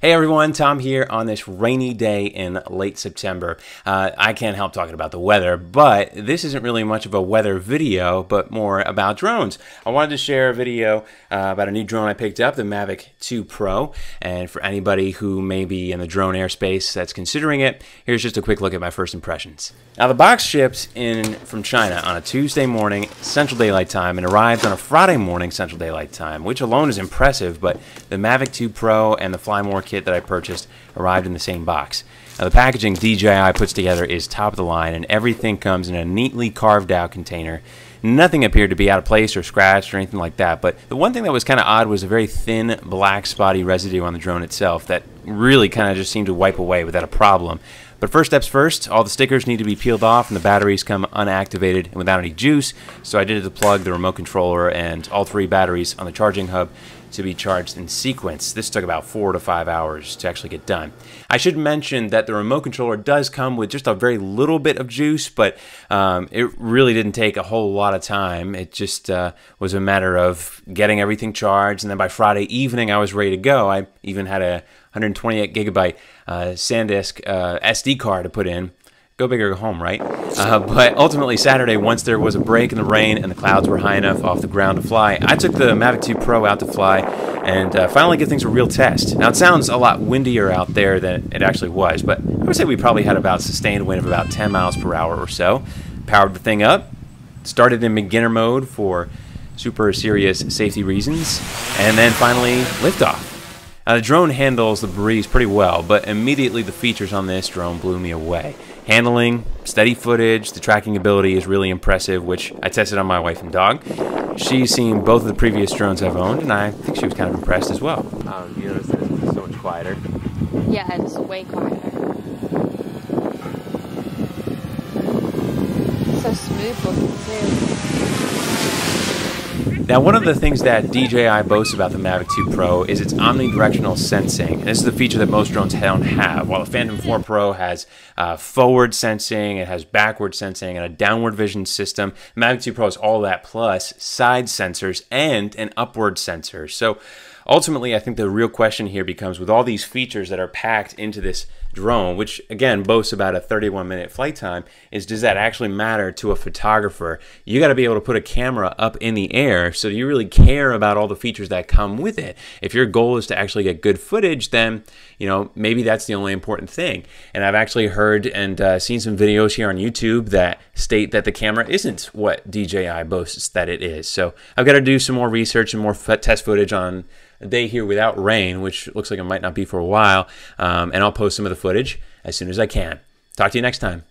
Hey everyone, Tom here on this rainy day in late September. I can't help talking about the weather, but this isn't really much of a weather video, but more about drones. I wanted to share a video about a new drone I picked up, the Mavic 2 Pro, and for anybody who may be in the drone airspace that's considering it, here's just a quick look at my first impressions. Now the box shipped in from China on a Tuesday morning, Central Daylight Time, and arrived on a Friday morning, Central Daylight Time, which alone is impressive, but the Mavic 2 Pro and the Fly More kit that I purchased arrived in the same box. Now the packaging DJI puts together is top of the line, and everything comes in a neatly carved out container. Nothing appeared to be out of place or scratched or anything like that, but the one thing that was kind of odd was a very thin black spotty residue on the drone itself that really kind of just seemed to wipe away without a problem. But first steps first, all the stickers need to be peeled off and the batteries come unactivated and without any juice, so I did to plug the remote controller and all three batteries on the charging hub to be charged in sequence. This took about 4 to 5 hours to actually get done. I should mention that the remote controller does come with just a very little bit of juice, but it really didn't take a whole lot of time. It just was a matter of getting everything charged, and then by Friday evening I was ready to go. I even had a 128 gigabyte SanDisk SD card to put in. Go big or go home, right? But ultimately Saturday, once there was a break in the rain and the clouds were high enough off the ground to fly, I took the Mavic 2 Pro out to fly and finally give things a real test. Now it sounds a lot windier out there than it actually was, but I would say we probably had about sustained wind of about 10 miles per hour or so. Powered the thing up, started in beginner mode for super serious safety reasons, and then finally liftoff. Now the drone handles the breeze pretty well, but immediately the features on this drone blew me away. Handling, steady footage, the tracking ability is really impressive, which I tested on my wife and dog. She's seen both of the previous drones I've owned, and I think she was kind of impressed as well. You notice that it's so much quieter? Yeah, it's way quieter. So smooth looking too. Now, one of the things that DJI boasts about the Mavic 2 Pro is its omnidirectional sensing. And this is a feature that most drones don't have. While the Phantom 4 Pro has forward sensing, it has backward sensing, and a downward vision system, the Mavic 2 Pro has all that plus side sensors and an upward sensor. So ultimately, I think the real question here becomes, with all these features that are packed into this drone, which again boasts about a 31-minute flight time, is does that actually matter to a photographer? You got to be able to put a camera up in the air, so do you really care about all the features that come with it? If your goal is to actually get good footage, then maybe that's the only important thing. And I've actually heard and seen some videos here on YouTube that state that the camera isn't what DJI boasts that it is. So I've got to do some more research and more test footage on a day here without rain, which looks like it might not be for a while, and I'll post some of the footage as soon as I can. Talk to you next time.